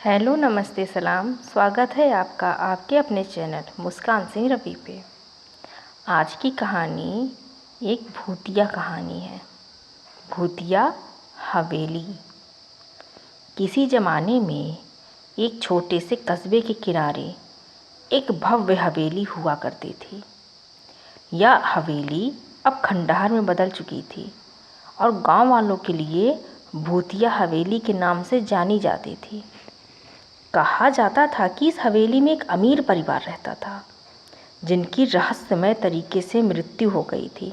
Hello, नमस्ते, सलाम। स्वागत है आपका आपके अपने चैनल मुस्कान सिंह रवि पे। आज की कहानी एक भूतिया कहानी है। भूतिया हवेली। किसी ज़माने में एक छोटे से कस्बे के किनारे एक भव्य हवेली हुआ करती थी। यह हवेली अब खंडहर में बदल चुकी थी और गांव वालों के लिए भूतिया हवेली के नाम से जानी जाती थी। कहा जाता था कि इस हवेली में एक अमीर परिवार रहता था जिनकी रहस्यमय तरीके से मृत्यु हो गई थी।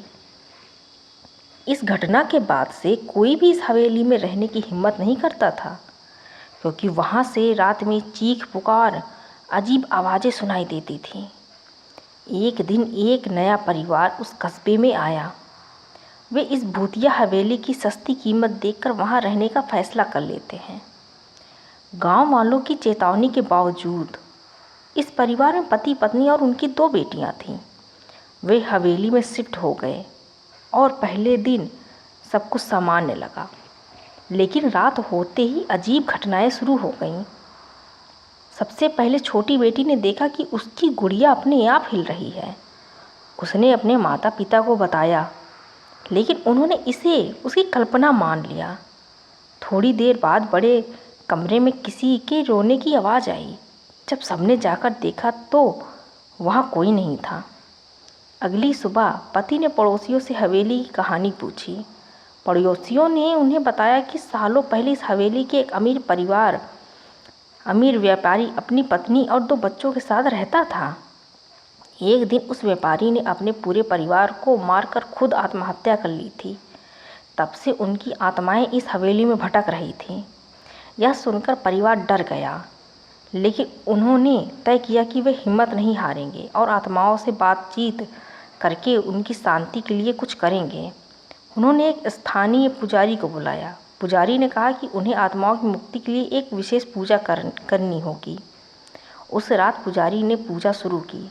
इस घटना के बाद से कोई भी इस हवेली में रहने की हिम्मत नहीं करता था, क्योंकि वहाँ से रात में चीख पुकार, अजीब आवाज़ें सुनाई देती थीं। एक दिन एक नया परिवार उस कस्बे में आया। वे इस भूतिया हवेली की सस्ती कीमत देखकर वहाँ रहने का फैसला कर लेते हैं। गांव वालों की चेतावनी के बावजूद इस परिवार में पति पत्नी और उनकी 2 बेटियां थीं। वे हवेली में शिफ्ट हो गए और पहले दिन सब कुछ सामान्य लगा, लेकिन रात होते ही अजीब घटनाएं शुरू हो गईं। सबसे पहले छोटी बेटी ने देखा कि उसकी गुड़िया अपने आप हिल रही है। उसने अपने माता पिता को बताया, लेकिन उन्होंने इसे उसकी कल्पना मान लिया। थोड़ी देर बाद बड़े कमरे में किसी के रोने की आवाज़ आई। जब सबने जाकर देखा तो वहाँ कोई नहीं था। अगली सुबह पति ने पड़ोसियों से हवेली की कहानी पूछी। पड़ोसियों ने उन्हें बताया कि सालों पहले इस हवेली के एक अमीर व्यापारी अपनी पत्नी और 2 बच्चों के साथ रहता था। एक दिन उस व्यापारी ने अपने पूरे परिवार को मारकर खुद आत्महत्या कर ली थी। तब से उनकी आत्माएं इस हवेली में भटक रही थीं। यह सुनकर परिवार डर गया, लेकिन उन्होंने तय किया कि वे हिम्मत नहीं हारेंगे और आत्माओं से बातचीत करके उनकी शांति के लिए कुछ करेंगे। उन्होंने एक स्थानीय पुजारी को बुलाया। पुजारी ने कहा कि उन्हें आत्माओं की मुक्ति के लिए एक विशेष पूजा करनी होगी। उस रात पुजारी ने पूजा शुरू की।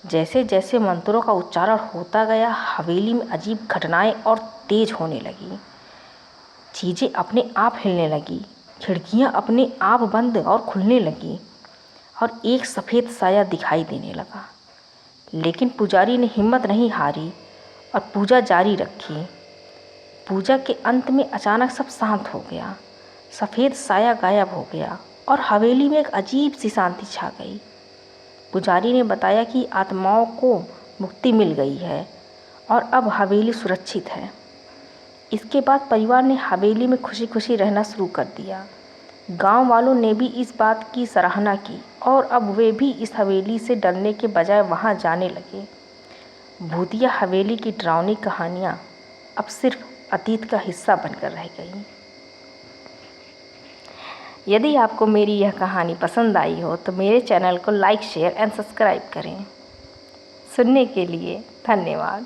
जैसे जैसे मंत्रों का उच्चारण होता गया, हवेली में अजीब घटनाएं और तेज होने लगी। चीज़ें अपने आप हिलने लगी, खिड़कियां अपने आप बंद और खुलने लगीं और एक सफ़ेद साया दिखाई देने लगा। लेकिन पुजारी ने हिम्मत नहीं हारी और पूजा जारी रखी। पूजा के अंत में अचानक सब शांत हो गया। सफ़ेद साया गायब हो गया और हवेली में एक अजीब सी शांति छा गई। पुजारी ने बताया कि आत्माओं को मुक्ति मिल गई है और अब हवेली सुरक्षित है। इसके बाद परिवार ने हवेली में खुशी खुशी रहना शुरू कर दिया। गांव वालों ने भी इस बात की सराहना की और अब वे भी इस हवेली से डरने के बजाय वहां जाने लगे। भूतिया हवेली की डरावनी कहानियां अब सिर्फ अतीत का हिस्सा बनकर रह गई। यदि आपको मेरी यह कहानी पसंद आई हो तो मेरे चैनल को लाइक, शेयर एंड सब्सक्राइब करें। सुनने के लिए धन्यवाद।